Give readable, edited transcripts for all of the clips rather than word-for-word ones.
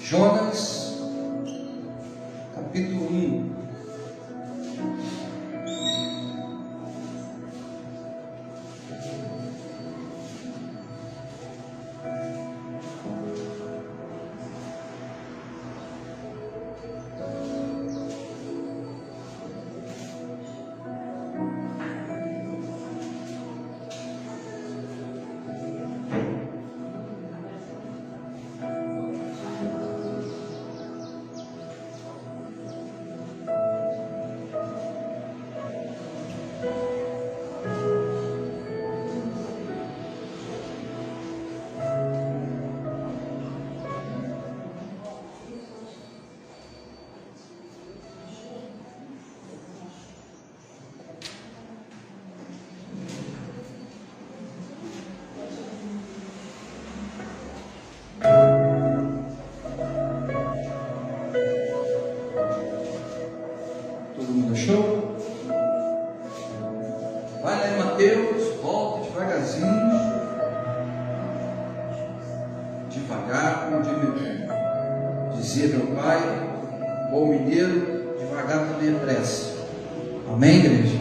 Jonas, capítulo 1. Todo mundo achou? Vai lá em Mateus, volta devagarzinho, devagar, como dizia meu pai, bom mineiro, devagar também é pressa. Amém, igreja?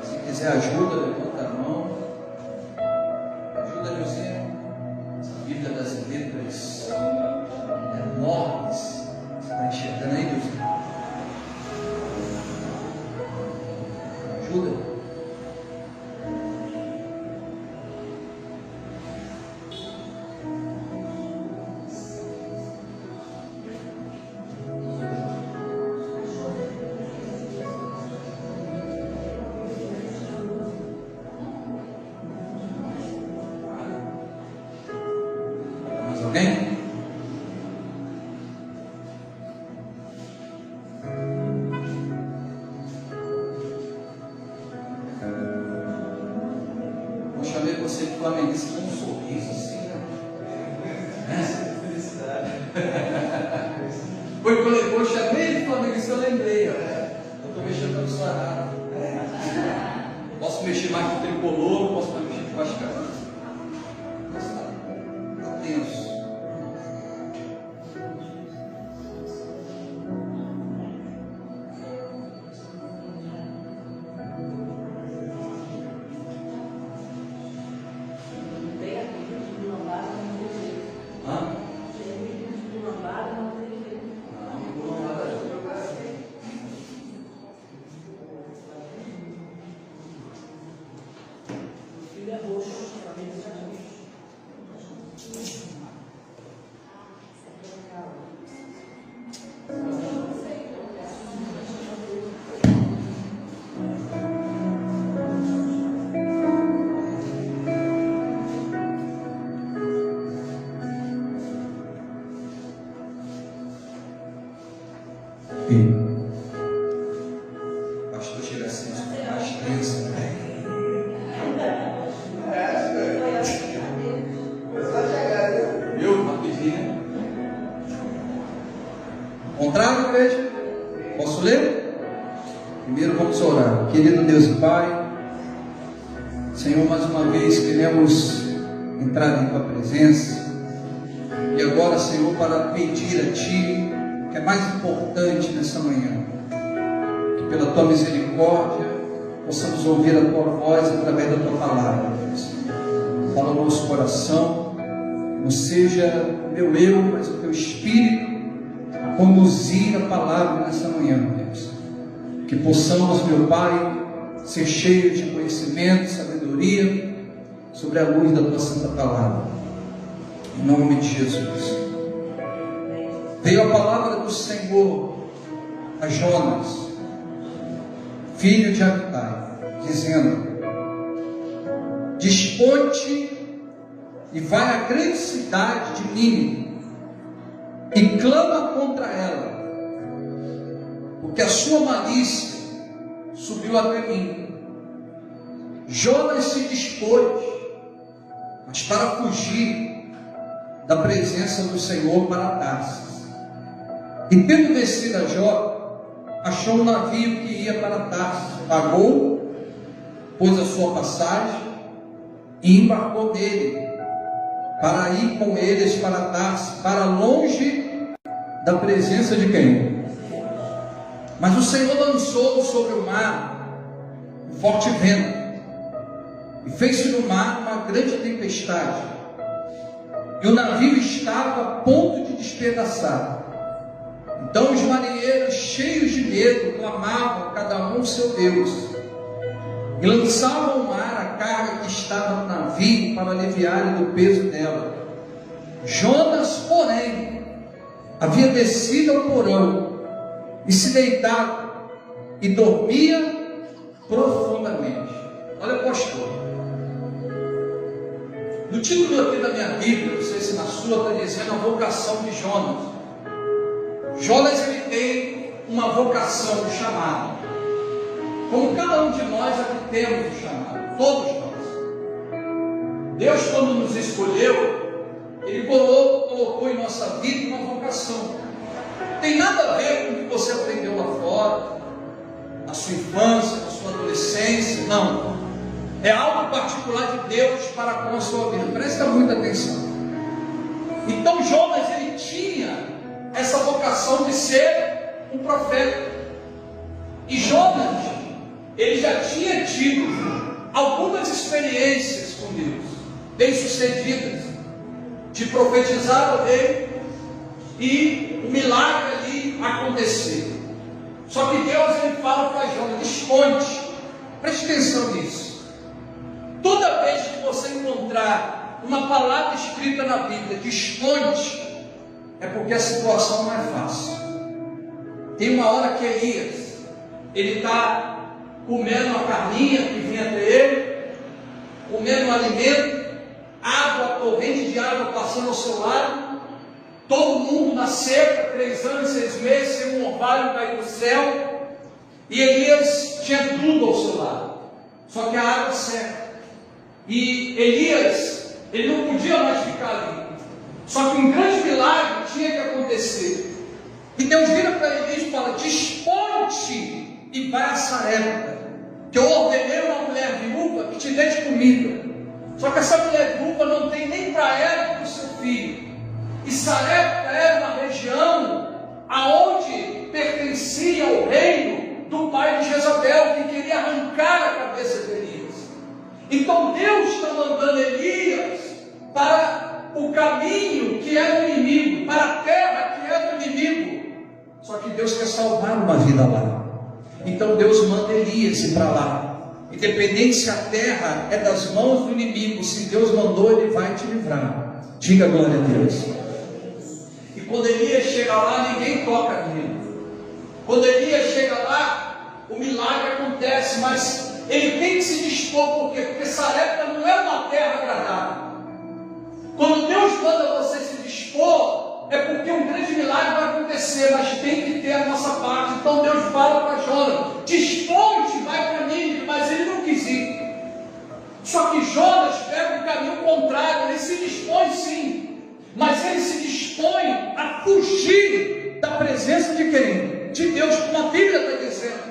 Se quiser ajuda, levanta a mão. Ajuda, Neuzinho. Essa Bíblia das letras enormes. Você está enxergando aí, Neuzinho? Ajuda. Mais alguém? Eu chamei você de flamenguista com um sorriso assim, né? Felicidade. Foi quando eu chamei de flamenguista, eu lembrei, ó. Eu estou mexendo com o sarado. Posso mexer mais com o tricolor, posso mexer com o vascaíno. Está tenso. Pastor chega assim, mais tenso. Viu? Rapidinho. Contrário, igreja? Posso ler? Primeiro vamos orar. Querido Deus e Pai, Senhor, mais uma vez queremos entrar em Tua presença. E agora, Senhor, para pedir a Ti, que é mais importante nessa manhã, que pela Tua misericórdia possamos ouvir a Tua voz através da Tua palavra, Deus. Fala no nosso coração, não seja meu eu, mas o Teu Espírito a conduzir a palavra nessa manhã, Deus. Que possamos, meu Pai, ser cheios de conhecimento, sabedoria, sobre a luz da Tua santa palavra. Em nome de Jesus. Veio a palavra do Senhor a Jonas, filho de Amitai, dizendo: Dispõe-te e vai à grande cidade de Nínive e clama contra ela, porque a sua malícia subiu até mim. Jonas se dispôs, mas para fugir da presença do Senhor para Tarsis. E tendo descido a Jope, achou um navio que ia para Tarsis, pagou, pôs a sua passagem e embarcou nele. para ir com eles para Tarsis, para longe da presença de quem? Mas o Senhor lançou sobre o mar um forte vento, e fez-se no mar uma grande tempestade, e o navio estava a ponto de despedaçar. Então os marinheiros, cheios de medo, clamavam cada um ao seu Deus, e lançavam ao mar a carga que estava no navio para aliviarem do peso dela. Jonas, porém, havia descido ao porão e se deitado e dormia profundamente. Olha, pastor, no título aqui da minha Bíblia, não sei se na sua está dizendo a vocação de Jonas. Jonas, ele tem uma vocação, um chamado, como cada um de nós aqui temos um chamado, todos nós. Deus, quando nos escolheu, Ele colocou em nossa vida uma vocação. Não tem nada a ver com o que você aprendeu lá fora, na sua infância, na sua adolescência, não. É algo particular de Deus para com a sua vida. Presta muita atenção. Então Jonas, ele tinha essa vocação de ser um profeta. E Jonas, ele já tinha tido algumas experiências com Deus, bem-sucedidas, de profetizar ao rei e o milagre ali acontecer. Só que Deus, ele fala para Jonas: esconde. Preste atenção nisso. Toda vez que você encontrar uma palavra escrita na Bíblia de esconde, é porque a situação não é fácil. Tem uma hora que Elias, ele está comendo a carninha que vinha até ele, comendo um alimento, água, corrente de água passando ao seu lado, todo mundo na seca, 3 anos e 6 meses, sem um orvalho cair do céu, e Elias tinha tudo ao seu lado, só que a água seca. E Elias, ele não podia mais ficar ali. Só que um grande milagre tinha que acontecer. E Deus vira para Elias e fala: dispõe-te e vai a Sarepta, que eu ordenei uma mulher viúva que te dê de comida. Só que essa mulher viúva não tem nem para ela e para o seu filho. E Sarepta era uma região aonde pertencia ao reino do pai de Jezabel, que queria arrancar a cabeça de Elias. Então Deus está mandando Elias para o caminho que é do inimigo, para a terra que é do inimigo. Só que Deus quer salvar uma vida lá. Então Deus manda Elias ir para lá. Independente se a terra é das mãos do inimigo, se Deus mandou, Ele vai te livrar. Diga glória a Deus. E quando Elias chega lá, ninguém toca nele. Quando Elias chega lá, o milagre acontece, mas ele tem que se dispor. Por quê? Porque Sarepta não é uma terra agradável. Quando Deus manda você se dispor, é porque um grande milagre vai acontecer, mas tem que ter a nossa parte. Então Deus fala para Jonas: dispõe-te, vai para Nínive, mas ele não quis ir. Só que Jonas pega o caminho contrário, ele se dispõe sim, mas ele se dispõe a fugir da presença de quem? De Deus, como a Bíblia está dizendo.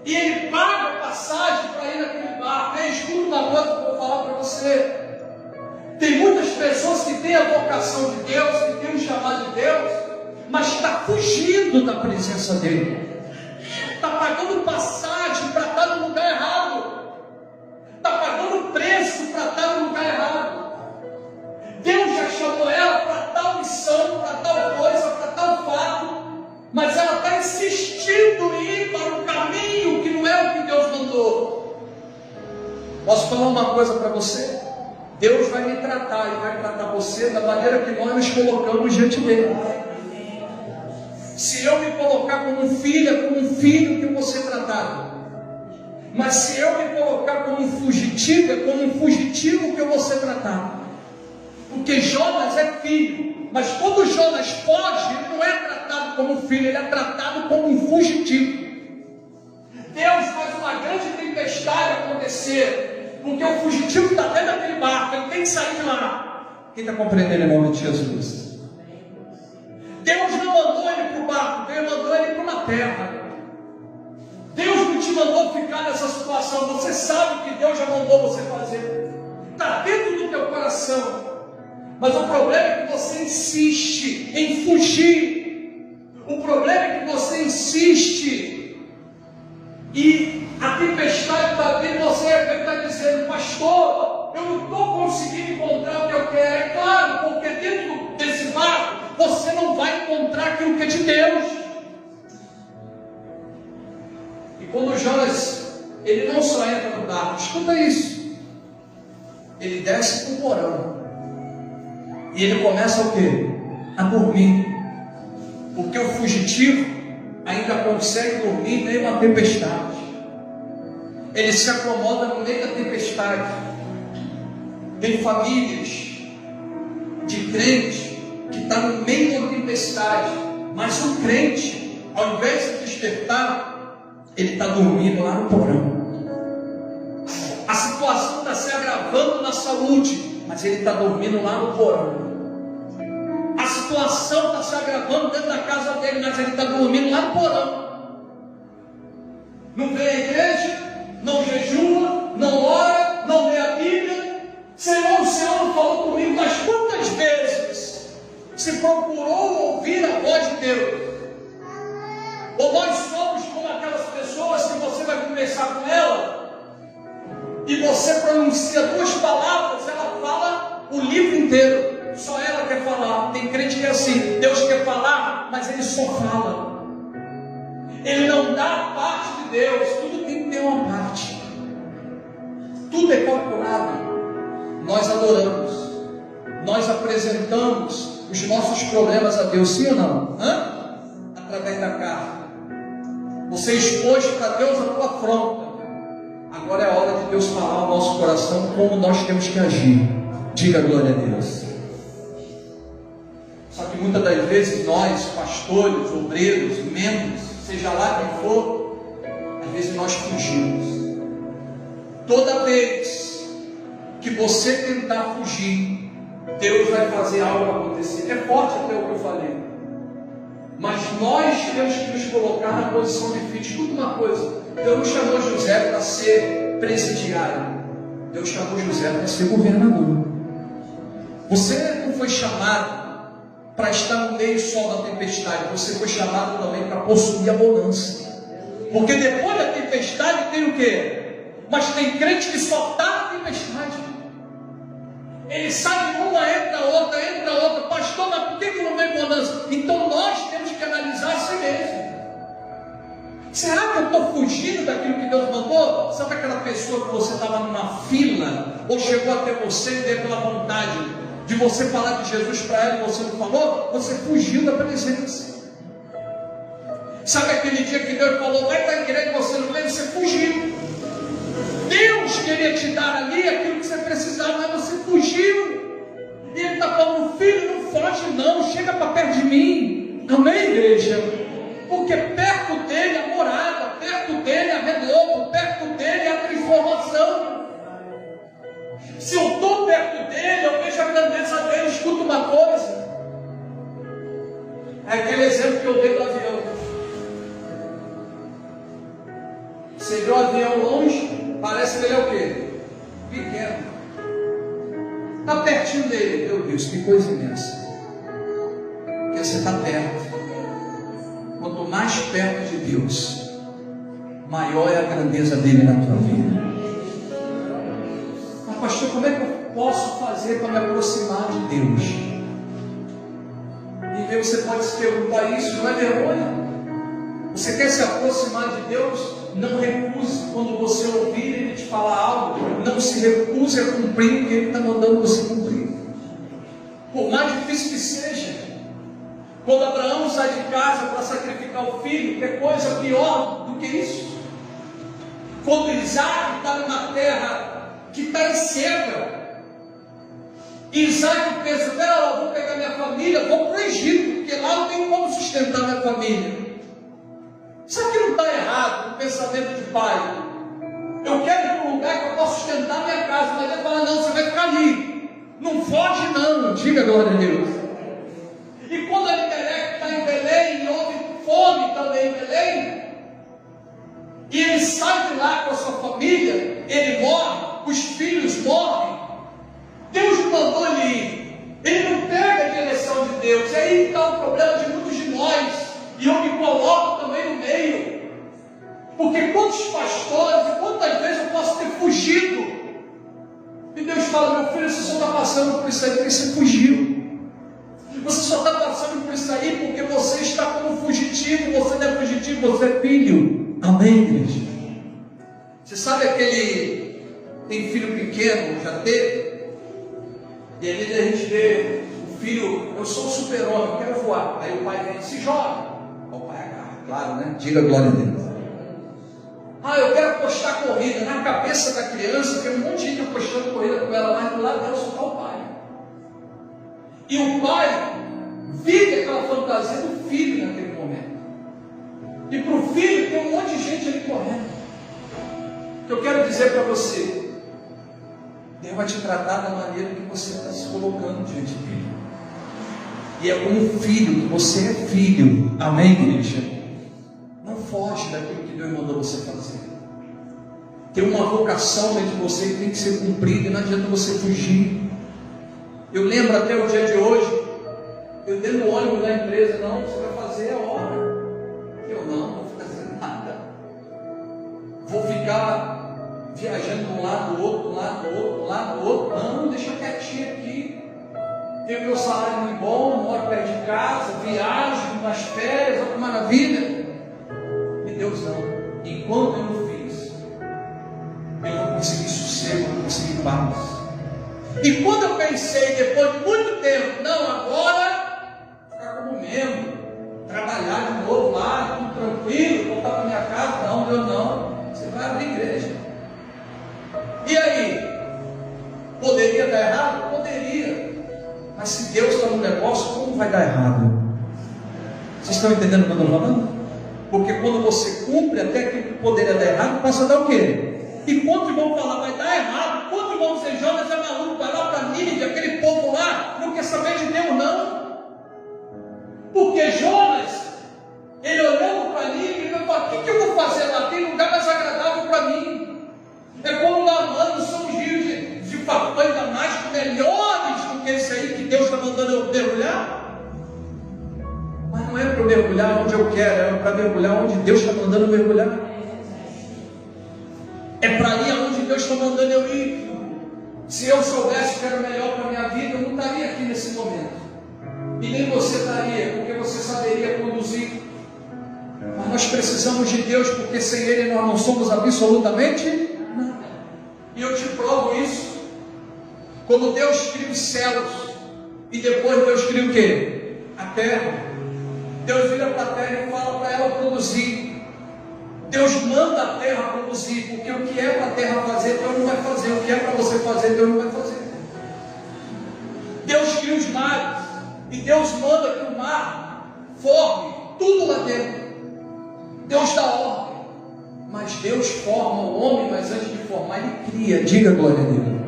E ele paga a passagem para ir naquele barco. Escuta uma coisa que eu vou falar para você. Tem muitas pessoas que têm a vocação de Deus, que têm o chamado de Deus, mas está fugindo da presença dele. Está pagando passagem para estar no lugar errado. Está pagando preço para estar no lugar errado. Deus já chamou ela para tal missão, para tal coisa, para tal fato, mas ela está insistindo em ir para um caminho que não é o que Deus mandou. Posso falar uma coisa para você? Deus vai me tratar e vai tratar você da maneira que nós nos colocamos diante dele. Se eu me colocar como filha, como um filho que eu vou ser tratado. Mas se eu me colocar como um fugitivo, é como um fugitivo que eu vou ser tratado. Porque Jonas é filho, mas quando Jonas foge, ele não é tratado como um filho, ele é tratado como um fugitivo. Deus faz uma grande tempestade acontecer, porque o fugitivo está dentro daquele barco, ele tem que sair de lá. Quem está compreendendo em nome de Jesus? Deus não mandou ele para o barco, Deus mandou ele para uma terra. Deus não te mandou ficar nessa situação, você sabe o que Deus já mandou você fazer, está dentro do teu coração. Mas o problema é que você insiste em fugir. O problema é que você insiste e a tempestade está vindo, você está dizendo: pastor, eu não estou conseguindo encontrar o que eu quero. É claro, porque dentro desse barco você não vai encontrar aquilo que é de Deus. E quando Jonas, ele não só entra no barco, escuta isso, ele desce para o porão e ele começa o quê? A dormir, porque o fugitivo ainda consegue dormir em meio a uma tempestade. Ele se acomoda no meio da tempestade. Tem famílias de crente que está no meio da tempestade, mas o crente, ao invés de despertar, ele está dormindo lá no porão. A situação está se agravando na saúde, mas ele está dormindo lá no porão. A situação está se agravando dentro da casa dele, mas ele está dormindo lá no porão. Não vem à igreja, não jejua, não ora, não lê a Bíblia. Senhor, o Senhor não falou comigo, mas quantas vezes se procurou ouvir a voz de Deus? Ou nós somos como aquelas pessoas que você vai conversar com ela e você pronuncia 2 palavras, ela fala o livro inteiro. Só ela quer falar. Tem crente que é assim: Deus quer falar, mas ele só fala. Ele não dá a parte de Deus. Tudo tem que ter uma parte. Tudo é calculado. Nós adoramos, nós apresentamos os nossos problemas a Deus, sim ou não? Através da carne. Você expôs para Deus a tua afronta. Agora é a hora de Deus falar ao nosso coração como nós temos que agir. Diga glória a Deus. Só que muitas das vezes nós, pastores, obreiros, membros, seja lá quem for, às vezes nós fugimos. Toda vez que você tentar fugir, Deus vai fazer algo acontecer. É forte até o que eu falei, mas nós temos que nos colocar na posição de filho. Escuta uma coisa: Deus não chamou José para ser presidiário, Deus chamou José para ser governador. Você não foi chamado para estar no meio só da tempestade, você foi chamado também para possuir a bonança. Porque depois da tempestade tem o quê? Mas tem crente que só está na tempestade. Ele sai de uma, entra outra. Pastor, mas por que não vem bonança? Então nós temos que analisar a si mesmo. Será que eu estou fugindo daquilo que Deus mandou? Sabe aquela pessoa que você estava numa fila, ou chegou até você e deu aquela vontade de você falar de Jesus para ela e você não falou? Você fugiu da presença. Sabe aquele dia que Deus falou: vai para a igreja e você não veio? Você fugiu. Deus queria te dar ali aquilo que você precisava, mas você fugiu. E Ele está falando: filho, não foge não, chega para perto de mim. Amém, igreja? Porque perto dele a morada, perto dele a renovo, perto dele a transformação. Se eu estou perto dele, eu vejo a grandeza dele. Escuta uma coisa, é aquele exemplo que eu dei do avião. Você vê o avião longe, parece que ele é o quê? Pequeno. Está pertinho dele, meu Deus, que coisa imensa. Porque você está perto. Quanto mais perto de Deus, maior é a grandeza dele na tua vida. Mas pastor, como é que eu posso fazer para me aproximar de Deus? E aí você pode se perguntar isso, não é vergonha? Você quer se aproximar de Deus? Não recuse quando você ouvir Ele te falar algo. Não se recuse a cumprir o que Ele está mandando você cumprir, por mais difícil que seja. Quando Abraão sai de casa para sacrificar o filho, que é coisa pior do que isso. Quando Isaac está numa terra que está em seca, Isaac pensa: pera lá, vou pegar minha família, vou para o Egito, porque lá não tem como sustentar minha família. Isso aqui não está errado no pensamento de pai. Eu quero ir para um lugar que eu possa sustentar minha casa, mas ele fala: não, você vai ficar ali, não foge não. Diga glória a Deus. E quando Elimelec está em Belém, e houve fome também em Belém, e ele sai de lá com a sua família, ele morre, os filhos morrem. Deus mandou ele ir. Ele Deus. E aí está o problema de muitos de nós, e eu me coloco também no meio, porque quantos pastores e quantas vezes eu posso ter fugido, e Deus fala: meu filho, você só está passando por isso aí porque você fugiu. Você só está passando por isso aí porque você está como fugitivo. Você não é fugitivo, você é filho. Amém, igreja? Você sabe aquele tem filho pequeno, já teve? E aí a gente vê o filho: eu sou um super-homem, eu quero voar. Aí o pai vem e se joga. O pai agarra, claro, né? Diga glória a Deus. Ah, eu quero apostar corrida. Na cabeça da criança tem um monte de gente apostando corrida com ela, mas do lado dela só está o pai. E o pai vive aquela fantasia do filho naquele momento. E para o filho tem um monte de gente ali correndo. O que eu quero dizer para você: Deus vai te tratar da maneira que você está se colocando diante dele. E é como filho, que você é filho. Amém, igreja? Não foge daquilo que Deus mandou você fazer. Tem uma vocação dentro de você que tem que ser cumprida, e não adianta você fugir. Eu lembro até o dia de hoje, eu dentro do ônibus da empresa: não, você vai fazer a hora. Eu não vou fazer nada. Vou ficar viajando de um lado do outro, de um lado do outro, de um lado do outro. Não, deixa quietinho aqui. Tenho meu salário muito bom, moro perto de casa, viajo nas férias, olha que maravilha. E Deus não. Enquanto eu não fiz, eu não consegui sossego, eu não consegui paz. E quando eu pensei, depois de muito tempo, não, agora ficar como membro, trabalhar de novo lá, tudo tranquilo, voltar para minha casa. Não, Deus não. Você vai abrir igreja. E aí? Poderia dar errado? Poderia. Mas se Deus está no negócio, como vai dar errado? Vocês estão entendendo o que eu estou falando? Porque quando você cumpre até aquilo que poderia dar errado, passa a dar o quê? E quantos vão falar: vai dar errado? Quantos vão dizer: Jonas é maluco, vai lá para Nínive, aquele povo lá não quer saber de Deus, não. Porque Jonas, ele olhando para Nínive, ele falou: o que eu vou fazer lá? Tem lugar mais agradável para mim. É como lá, mano, são os rios de Papã e Damasco melhores do que esse aí que Deus está mandando eu mergulhar. Mas não é para eu mergulhar onde eu quero, é para mergulhar onde Deus está mandando eu mergulhar. É para ir aonde Deus está mandando eu ir. Se eu soubesse que era melhor para a minha vida, eu não estaria aqui nesse momento. E nem você estaria, porque você saberia conduzir. Mas nós precisamos de Deus, porque sem Ele nós não somos absolutamente nada. E eu te provo isso. Quando Deus cria os céus, e depois Deus cria o quê? A terra. Deus vira para a terra e fala para ela produzir. Deus manda a terra produzir, porque o que é para a terra fazer, Deus não vai fazer. O que é para você fazer, Deus não vai fazer. Deus cria os mares, e Deus manda que o mar forme tudo lá dentro. Deus dá ordem, mas Deus forma o homem, mas antes de formar, Ele cria. Diga glória a Deus.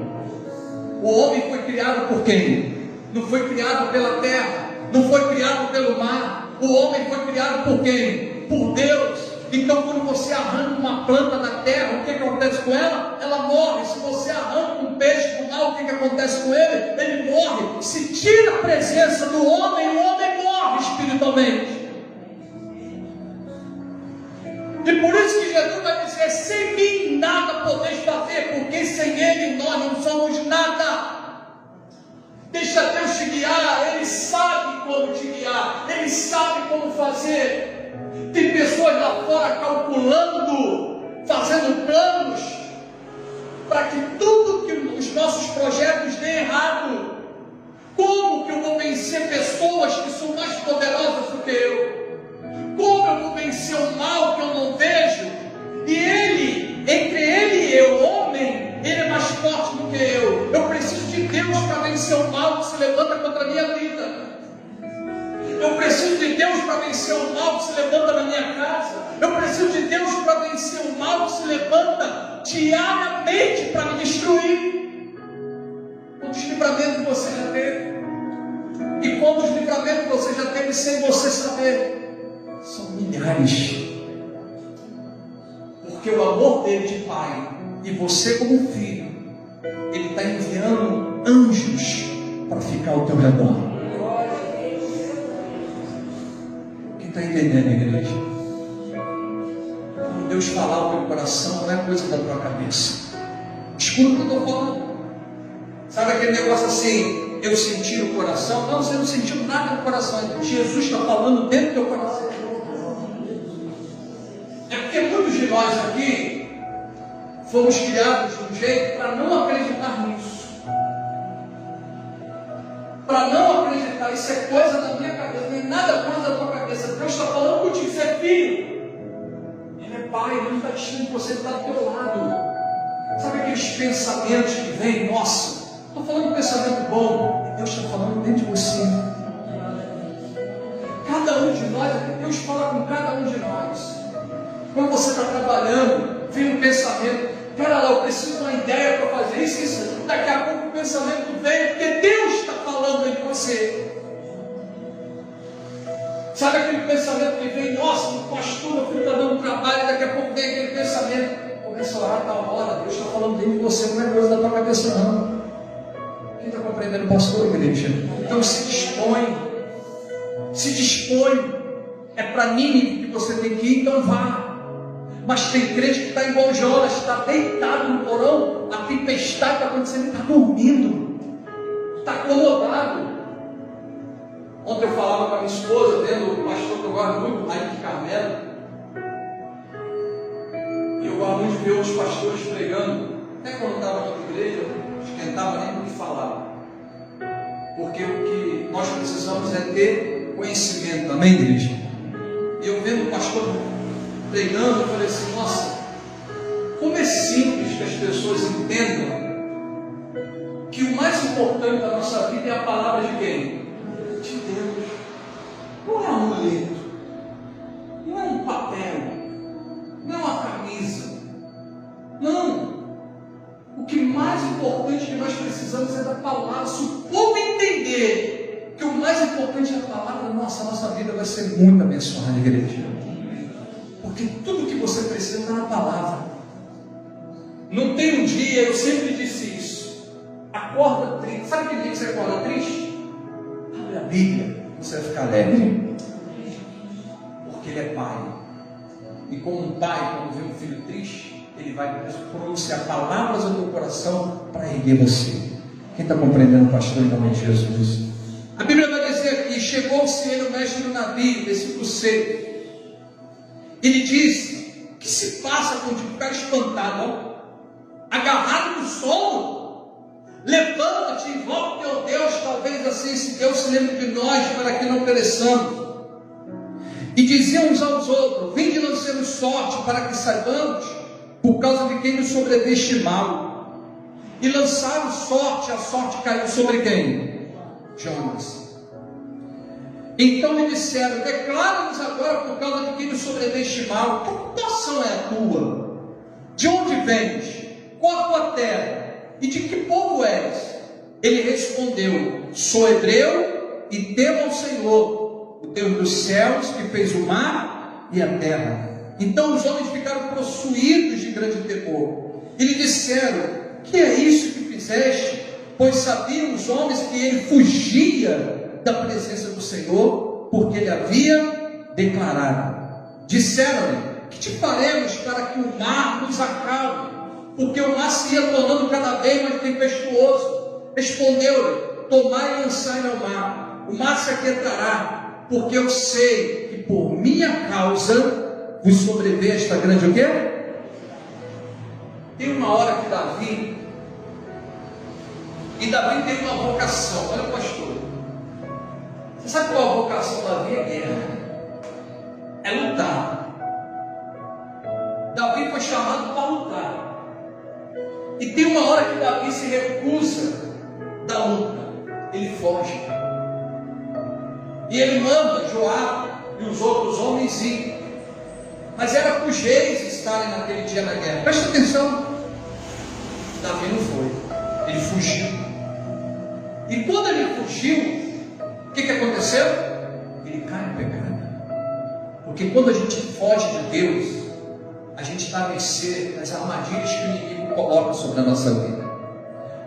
O homem foi criado por quem? Não foi criado pela terra, não foi criado pelo mar. O homem foi criado por quem? Por Deus. Então, quando você arranca uma planta da terra, o que acontece com ela? Ela morre. Se você arranca um peixe do mar, o que acontece com ele? Ele morre. Se tira a presença do homem, o homem morre espiritualmente. E por isso que Jesus vai dizer: sem mim nada podeis fazer, porque sem Ele nós não somos nada. Deixa Deus te guiar. Ele sabe como te guiar, Ele sabe como fazer. Tem pessoas lá fora calculando, fazendo planos, para que tudo que os nossos projetos dê errado. Como que eu vou vencer pessoas que são mais poderosas do que eu? Como eu vou vencer o mal que eu não vejo? E ele, entre ele e eu, homem, ele é mais forte do que eu. Eu preciso de Deus para vencer o mal que se levanta contra a minha vida. Eu preciso de Deus para vencer o mal que se levanta na minha casa. Eu preciso de Deus para vencer o mal que se levanta diariamente para me destruir. Quantos livramentos você já teve? E quantos livramentos você já teve sem você saber? São milhares. Porque o amor dele de pai, e você como filho, ele está enviando anjos para ficar ao teu redor. entendendo, igreja? Quando Deus falar ao teu coração, não é coisa da tua cabeça. Escuta o que eu estou falando. Sabe aquele negócio assim, eu senti no coração? Não, você não sentiu nada no coração. Jesus está falando dentro do teu coração. É porque muitos de nós aqui fomos criados de um jeito para não acreditar nisso. Para não acreditar, isso é coisa da minha cabeça, não é nada coisa da tua cabeça. Deus está falando contigo, você é filho. Ele é pai, ele não está distante de você, ele está do teu lado. Sabe aqueles pensamentos que vêm? Nossa, estou falando de pensamento bom. Deus está falando dentro de você. Cada um de nós, Deus fala com cada um de nós. Quando você está trabalhando, vem um pensamento. Pera lá, eu preciso de uma ideia para fazer isso. Daqui a pouco o pensamento vem, porque Deus está falando em você. Sabe aquele pensamento que vem? Nossa, o pastor, meu filho está dando trabalho, e daqui a pouco vem aquele pensamento. Começa a orar a tal hora, Deus está falando dentro de você, não é coisa da tua cabeça não. Quem está compreendendo, pastor, igreja? Então se dispõe. Se dispõe. É para Nínive que você tem que ir, então vá. Mas tem crente que está igual Jonas, está deitado no porão, a tempestade está acontecendo, ele está dormindo, está acomodado. Ontem eu falava com a minha esposa, vendo o pastor que eu gosto muito, Raik Carmelo, e eu gosto muito de ver os pastores pregando. Até quando eu estava aqui na igreja, eu esquentava nem o que falava, porque o que nós precisamos é ter conhecimento, amém, igreja? E eu vendo o pastor pregando, eu falei assim, nossa, como é simples que as pessoas entendam que o mais importante da nossa vida é a palavra de quem? De Deus. Não é um amuleto, não é um papel, não é uma camisa. Não. O que mais importante que nós precisamos é da palavra. Se o povo entender que o mais importante é a palavra, a nossa vida vai ser muito abençoada, igreja. Porque tudo que você precisa está na palavra. Não tem um dia, eu sempre disse isso. Acorda triste. Sabe aquele dia que você acorda triste? Abre a Bíblia, você vai ficar alegre. Porque Ele é Pai. E como um pai, quando vê um filho triste, ele vai pronunciar palavras ao teu coração para erguer você. Quem está compreendendo, pastor, em nome de Jesus? A Bíblia vai dizer aqui: chegou-se ele, o mestre do navio, versículo 6. Ele disse: o que se passa quando ficar espantado, agarrado no sono? Levanta-te e invoca teu Deus, talvez assim se Deus se lembre de nós, para que não pereçamos. E diziam uns aos outros: vinde lancemos sorte, para que saibamos por causa de quem nos sobreveste mal. E lançaram sorte, a sorte caiu sobre quem? Jonas. Então lhe disseram: declara-nos agora por causa de quem nos sobreveste mal. Que ocupação é a tua? De onde vens? Qual a tua terra? E de que povo és? Ele respondeu: sou hebreu e temo ao Senhor, o Deus dos céus, que fez o mar e a terra. Então os homens ficaram possuídos de grande temor e lhe disseram: que é isso que fizeste? Pois sabiam os homens que ele fugia da presença do Senhor, porque ele havia declarado. Disseram-lhe: que te faremos para que o mar nos acalme? Porque o mar se ia tornando cada vez mais tempestuoso. Respondeu-lhe: tomai e lançai ao mar, o mar se aquietará, porque eu sei que por minha causa vos sobreveio esta grande o quê? Tem uma hora que Davi tem uma vocação. Olha, pastor, você sabe qual a vocação de Davi? É guerra, é lutar. Davi foi chamado para lutar. E tem uma hora que Davi se recusa da luta, ele foge. E ele manda Joabe e os outros homens ir. Mas era para os reis estarem naquele dia na guerra. Presta atenção. Davi não foi, ele fugiu. E quando ele fugiu, o que aconteceu? Ele cai no pecado. Porque quando a gente foge de Deus, a gente está a mercê das armadilhas que o inimigo coloca sobre a nossa vida.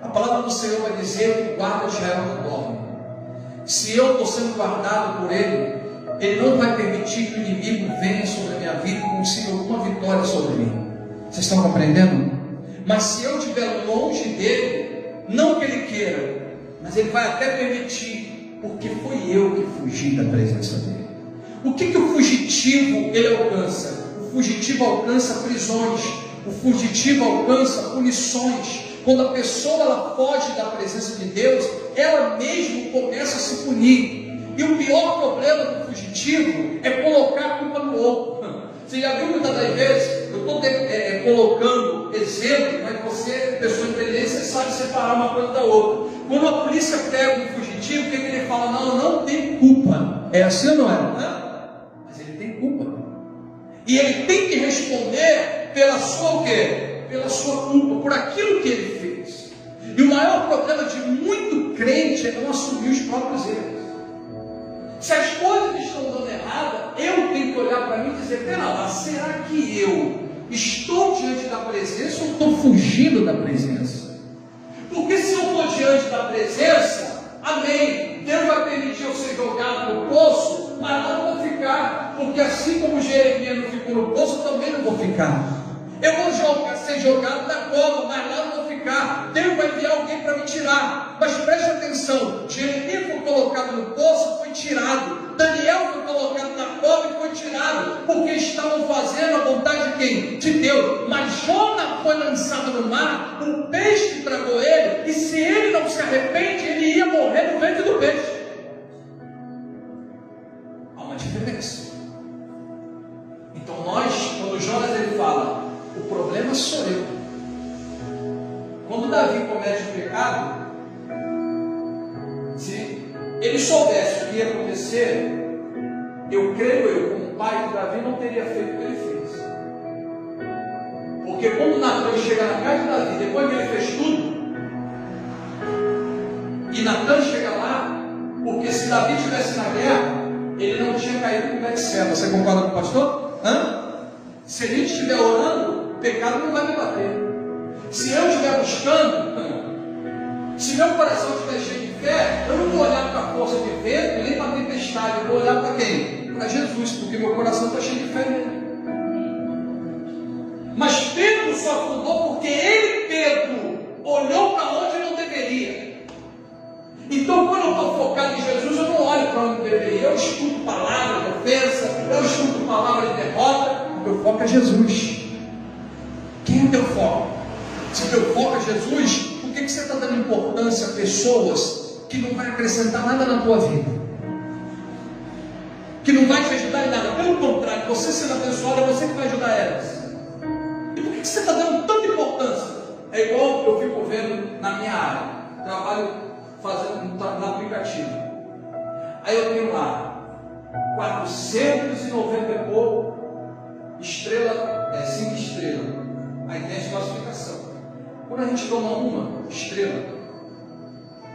A palavra do Senhor vai dizer que o guarda de Israel não dorme. Se eu estou sendo guardado por Ele, Ele não vai permitir que o inimigo venha sobre a minha vida e consiga alguma vitória sobre mim. Vocês estão compreendendo? Mas se eu estiver longe dele, não que ele queira, mas ele vai até permitir, porque foi eu que fugi da presença dele. O que o fugitivo ele alcança? O fugitivo alcança prisões, o fugitivo alcança punições. Quando a pessoa ela foge da presença de Deus, ela mesmo começa a se punir. E o pior problema do fugitivo é colocar a culpa no outro. Você já viu muitas das vezes, eu estou colocando exemplo, mas você, pessoa inteligente, você sabe separar uma coisa da outra. Quando a polícia pega um fugitivo, o que ele fala? Não tem culpa. É assim ou não é? Mas ele tem culpa. E ele tem que responder pela sua o quê? Pela sua culpa, por aquilo que ele fez. E o maior problema de muito crente é não assumir os próprios erros. Se as coisas estão dando errada, eu tenho que olhar para mim e dizer: pera lá, será que eu estou diante da presença ou estou fugindo da presença? Porque se eu estou diante da presença, amém, Deus vai permitir eu ser jogado no poço, mas não vou ficar, porque assim como Jeremias não ficou no poço, eu também não vou ficar. Eu vou ser jogado na cova, mas lá não vou ficar. Deus vai enviar alguém para me tirar. Mas preste atenção, Jeremias foi colocado no poço e foi tirado. Daniel foi colocado na cova e foi tirado, porque estavam fazendo a vontade de quem? De Deus. Mas Jonas foi lançado no mar, o peixe tragou ele, e se ele não se arrepende, ele ia morrer no ventre do peixe. Há uma diferença. Então quando Jonas ele fala, o problema sou eu. Quando Davi comete o pecado, se ele soubesse o que ia acontecer, eu creio, como pai de Davi, não teria feito o que ele fez. Porque quando Natan chega na casa de Davi, depois que ele fez tudo, e Natan chega lá, porque se Davi estivesse na guerra, ele não tinha caído com Betseba. Você concorda com o pastor? Se a gente estiver orando, o pecado não vai me bater. Se eu estiver buscando, se meu coração estiver cheio de fé, eu não vou olhar para a força de vento, nem para a tempestade, eu vou olhar para quem? Para Jesus, porque meu coração está cheio de fé nele. Mas Pedro só afundou porque ele, Pedro, olhou para onde não deveria. Então, quando eu estou focado em Jesus, eu não olho para onde deveria. Eu escuto palavra de ofensa, eu escuto palavra de derrota. Meu foco é Jesus. Quem é teu foco? Se teu foco é Jesus, por que você está dando importância a pessoas que não vai acrescentar nada na tua vida? Que não vai te ajudar em nada. Pelo contrário, você sendo abençoado, é você que vai ajudar elas. E por que você está dando tanta importância? É igual eu fico vendo na minha área. Trabalho fazendo no aplicativo. Aí eu tenho lá 490 e pouco estrela, 5 estrelas. Aí tem a classificação. Quando a gente toma uma estrela,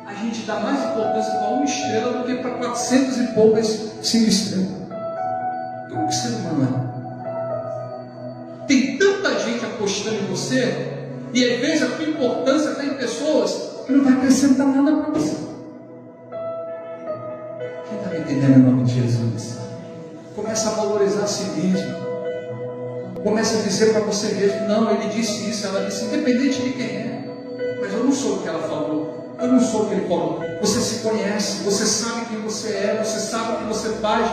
a gente dá mais importância para uma estrela do que para 400 e poucas 5 estrelas. Então o que ser humano é? Tem tanta gente apostando em você, e às vezes a tua importância está em pessoas que não vai acrescentar nada para você. Quem está me entendendo em nome de Jesus? Começa a valorizar a si mesmo. Começa a dizer para você mesmo: não, ele disse isso, ela disse, independente de quem é. Mas eu não sou o que ela falou, eu não sou o que ele falou. Você se conhece, você sabe quem você é, você sabe o que você faz.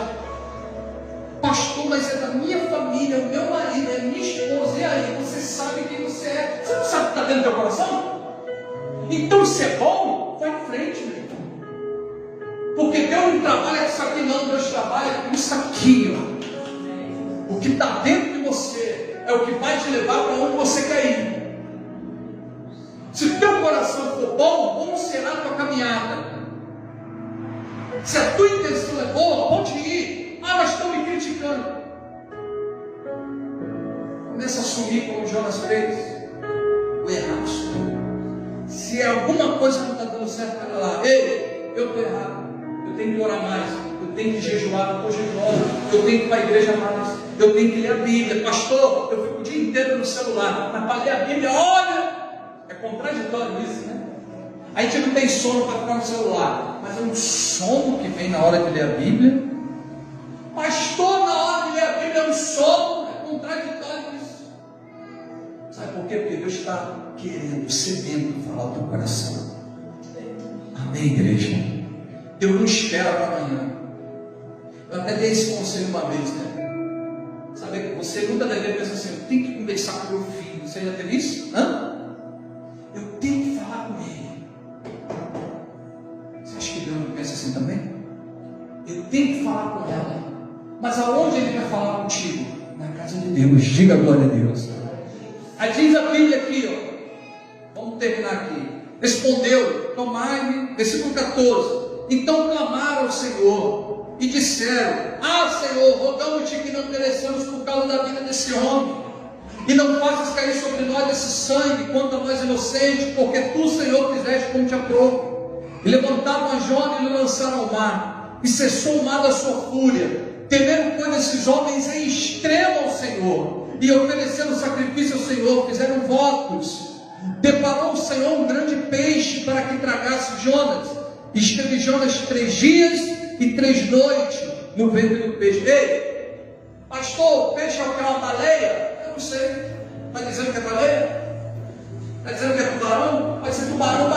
Pastor, mas é da minha família, é o meu marido, é a minha esposa, e aí? Você sabe quem você é? Você não sabe o que está dentro do teu coração? Então se é bom, vai em frente, meu irmão. Porque Deus não trabalha com isso aqui não, Deus trabalha com isso aqui, ó. O que está dentro de você é o que vai te levar para onde você quer ir. Se o teu coração for bom, como será a tua caminhada? Se a tua intenção é boa, pode ir. Mas estão me criticando. Começa a assumir como Jonas fez. O errado estou. Se alguma coisa não está dando certo, para lá. Ei, eu estou errado. Eu tenho que orar mais. Eu tenho que jejuar, eu estou jejuando. Eu tenho que ir para a igreja mais. Eu tenho que ler a Bíblia. Pastor, eu fico o dia inteiro no celular. Mas para ler a Bíblia, olha, é contraditório isso, né? A gente não tem sono para ficar no celular. Mas é um sono que vem na hora de ler a Bíblia. está querendo, sedento falar ao teu coração. Amém, igreja? Deus não espera para amanhã. Eu até dei esse conselho uma vez, né? Sabe, você nunca deve pensar assim, eu tenho que conversar com meu filho. Você já teve isso? Hã? Eu tenho que falar com ele. Você acha que Deus não pensa assim também? Eu tenho que falar com ela. Mas aonde ele vai falar contigo? Na casa de Deus. Diga glória a Deus. Aí diz a Bíblia aqui, ó. Vamos terminar aqui. Respondeu, tomai-me, versículo 14. Então clamaram ao Senhor e disseram: Ah, Senhor, rogamos-te que não pereçamos por causa da vida desse homem, e não faças cair sobre nós esse sangue quanto a nós inocentes, porque tu, Senhor, fizeste como te aprouve. E levantaram a Jona e o lançaram ao mar, e cessou o mar da sua fúria. Temeram, pois, esses homens em extremo ao Senhor, e ofereceram sacrifício ao Senhor, fizeram votos. Deparou o Senhor um grande peixe para que tragasse Jonas. Esteve Jonas 3 dias e 3 noites no ventre do peixe. Ei, pastor, o peixe é o que é uma baleia? Eu não sei. Está dizendo que é baleia? Está dizendo que é tubarão? Vai ser tubarão.